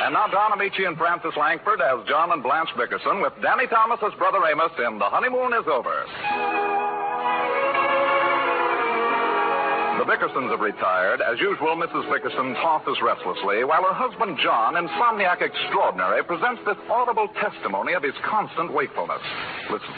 And now Don Amici and Francis Langford as John and Blanche Bickerson with Danny Thomas as Brother Amos in The Honeymoon is Over. The Bickersons have retired. As usual, Mrs. Bickerson tosses restlessly, while her husband John, insomniac extraordinary, presents this audible testimony of his constant wakefulness. Listen.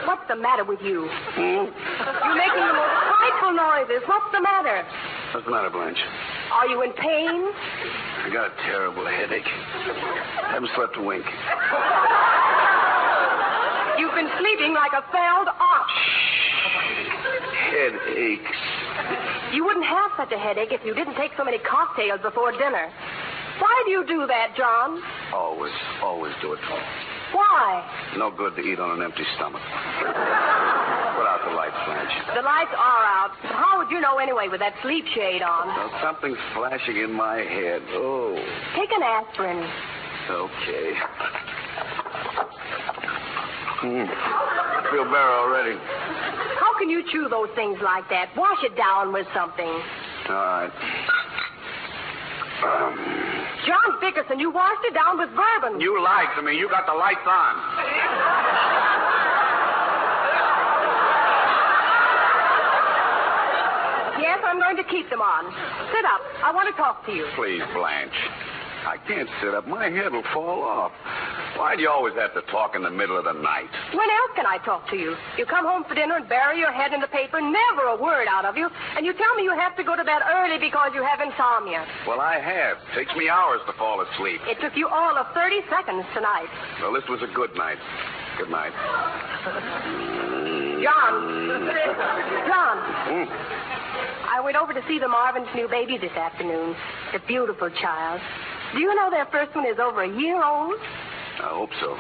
What's the matter with you? You're making the most frightful noises. What's the matter? What's the matter, Blanche? Are you in pain? I got a terrible headache. Haven't slept a wink. You've been sleeping like a felled ox. Headaches. You wouldn't have such a headache if you didn't take so many cocktails before dinner. Why do you do that, John? Always do it. Why? No good to eat on an empty stomach. Put out the lights, Blanche. The lights are out. But how would you know anyway with that sleep shade on? Well, something's flashing in my head. Oh. Take an aspirin. Okay. I feel better already. How can you chew those things like that? Wash it down with something. All right. John Bickerson, you washed it down with bourbon. You lied to me. You got the lights on. Yes, I'm going to keep them on. Sit up. I want to talk to you. Please, Blanche. I can't sit up. My head will fall off. Why do you always have to talk in the middle of the night? When else can I talk to you? You come home for dinner and bury your head in the paper, never a word out of you, and you tell me you have to go to bed early because you have insomnia. Well, I have. Takes me hours to fall asleep. It took you all of 30 seconds tonight. Well, this was a good night. Good night. John. I went over to see the Marvin's new baby this afternoon. A beautiful child. Do you know their first one is over a year old? I hope so.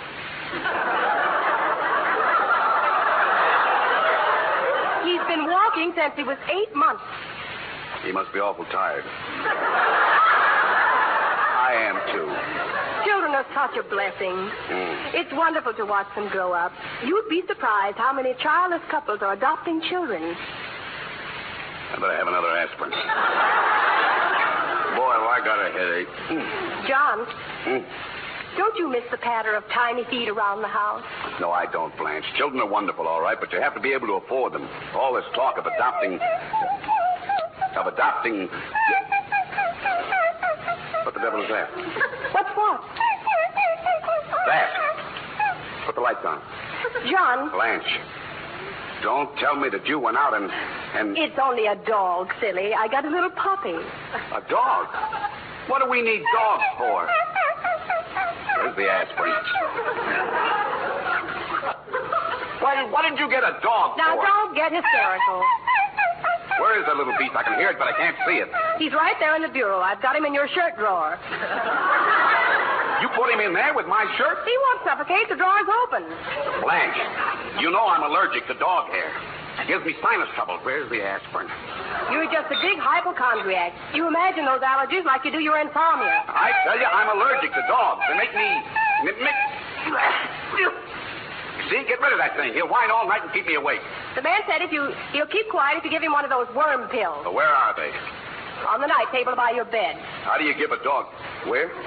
He's been walking since he was 8 months. He must be awful tired. I am, too. Children are such a blessing. It's wonderful to watch them grow up. You'd be surprised how many childless couples are adopting children. I better have another aspirin. Boy, have I got a headache. John, don't you miss the patter of tiny feet around the house? No, I don't, Blanche. Children are wonderful, all right, but you have to be able to afford them. All this talk of adopting... What the devil is that? What's what? That. Put the lights on. John. Blanche, don't tell me that you went out and... It's only a dog, silly. I got a little puppy. A dog? What do we need dogs for? Here's the aspirin. Why did you get a dog Now, for? don't get hysterical. Where is that little beast? I can hear it, but I can't see it. He's right there in the bureau. I've got him in your shirt drawer. You put him in there with my shirt? He won't suffocate. The drawer's open. Blanche, you know I'm allergic to dog hair. It gives me sinus trouble. Where's the aspirin? You're just a big hypochondriac. You imagine those allergies like you do your insomnia. I tell you, I'm allergic to dogs. They make me... See, get rid of that thing. He'll whine all night and keep me awake. The man said he'll keep quiet if you give him one of those worm pills. So where are they? On the night table by your bed. How do you give a dog... Where? They're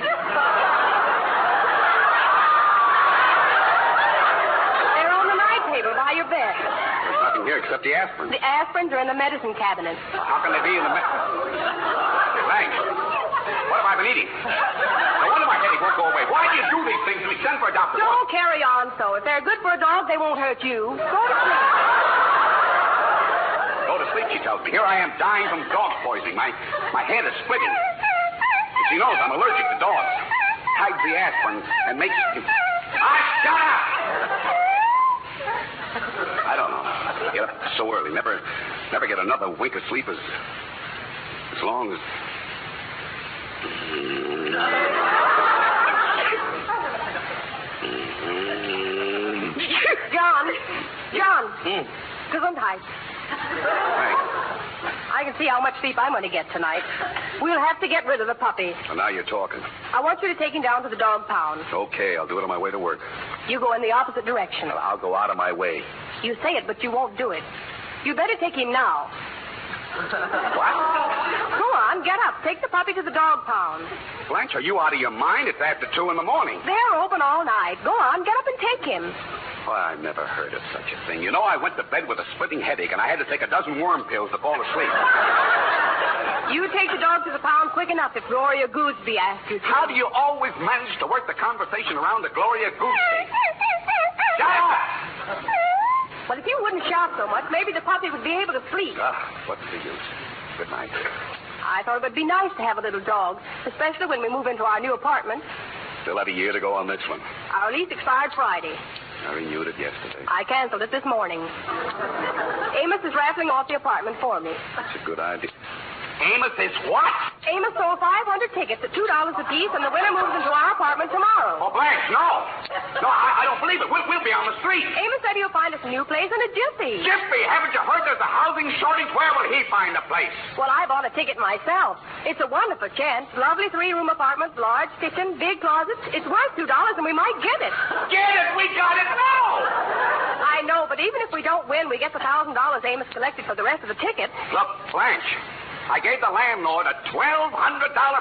on the night table by your bed. There's nothing here except the aspirin. The aspirins are in the medicine cabinet. How can they be in the... Thanks. What have I been eating? No wonder my headache won't go away. Why do you do these things to me? Send for a doctor. Don't carry on so. If they're good for a dog, they won't hurt you. Go to sleep. Go to sleep, she tells me. Here I am dying from dog poisoning. My head is splitting. She knows I'm allergic to dogs. Hides the aspirin and makes... Shut up! I don't know. Get up so early. Never get another wink of sleep as long as... John. Gesundheit. Thanks. I can see how much sleep I'm going to get tonight. We'll have to get rid of the puppy. Well, now you're talking. I want you to take him down to the dog pound. Okay, I'll do it on my way to work. You go in the opposite direction. Well, I'll go out of my way. You say it, but you won't do it. You better take him now. What? Go on, get up. Take the puppy to the dog pound. Blanche, are you out of your mind? It's after 2 in the morning. They're open all night. Go on, get up and take him. Why, I never heard of such a thing. You know, I went to bed with a splitting headache, and I had to take a dozen worm pills to fall asleep. You take the dog to the pound quick enough if Gloria Gooseby asks you to. How do you always manage to work the conversation around the Gloria Gooseby? Shut up! Well, if you wouldn't shout so much, maybe the puppy would be able to sleep. What's the use? Good night. I thought it would be nice to have a little dog, especially when we move into our new apartment. Still have a year to go on this one. Our lease expired Friday. I renewed it yesterday. I canceled it this morning. Amos is raffling off the apartment for me. That's a good idea. Amos is what? Amos sold 500 tickets at $2 apiece, and the winner moves into our apartment tomorrow. Oh, Blanche, no. No, I don't believe it. We'll be on the street. Amos said he'll find us a new place in a jiffy. Jiffy, haven't you heard there's a housing shortage? Where will he find a place? Well, I bought a ticket myself. It's a wonderful chance. Lovely 3-room apartment, large kitchen, big closets. It's worth $2, and we might get it. Get it! We got it now! I know, but even if we don't win, we get the $1,000 Amos collected for the rest of the tickets. Look, Blanche, I gave the landlord a $1,200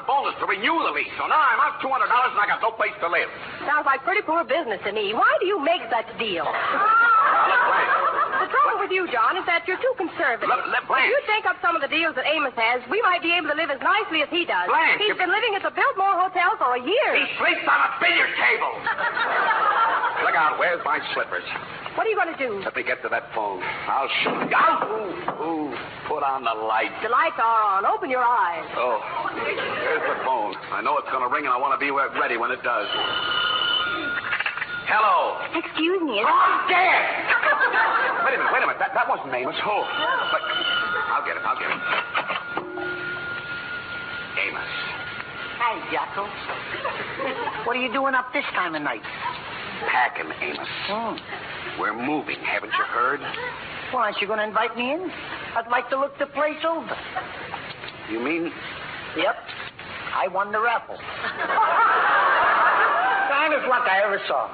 bonus to renew the lease, so now I'm out $200 and I got no place to live. Sounds like pretty poor business to me. Why do you make such deals? Now, look, Blanche. The trouble with you, John, is that you're too conservative. Look, Blanche. If you think up some of the deals that Amos has, we might be able to live as nicely as he does. Blanche, He's been living at the Biltmore Hotel for a year. He sleeps on a billiard table. Look out, where's my slippers? What are you going to do? Let me get to that phone. I'll shoot. Ooh, put on the light. The lights are on. Open your eyes. Oh, there's the phone. I know it's going to ring, and I want to be ready when it does. Hello. Excuse me. Oh, I'm dead. Wait a minute. That wasn't Amos. Oh, but I'll get it. Amos. Hi, Jocko. What are you doing up this time of night? Packing, Amos. We're moving. Haven't you heard? Well, aren't you going to invite me in? I'd like to look the place over. You mean? Yep. I won the raffle. Finest luck I ever saw.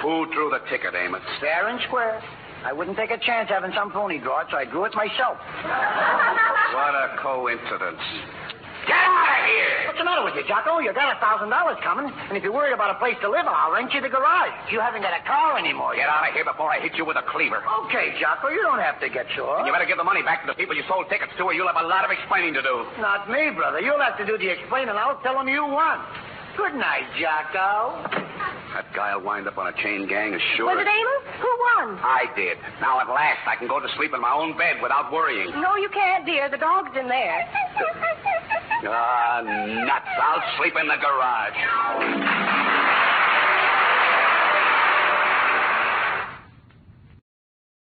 Who drew the ticket, Amos? Fair and square. I wouldn't take a chance having some pony draw it, so I drew it myself. What a coincidence. Get out of here! What's the matter with you, Jocko? You got $1,000 coming, and if you're worried about a place to live, I'll rent you the garage. You haven't got a car anymore. Get out of here before I hit you with a cleaver. Okay, Jocko, you don't have to get sore. And you better give the money back to the people you sold tickets to, or you'll have a lot of explaining to do. Not me, brother. You'll have to do the explaining. I'll tell them you won. Good night, Jocko. That guy'll wind up on a chain gang, sure. Was it Amos? Who won? I did. Now, at last, I can go to sleep in my own bed without worrying. No, you can't, dear. The dog's in there. Nuts. I'll sleep in the garage.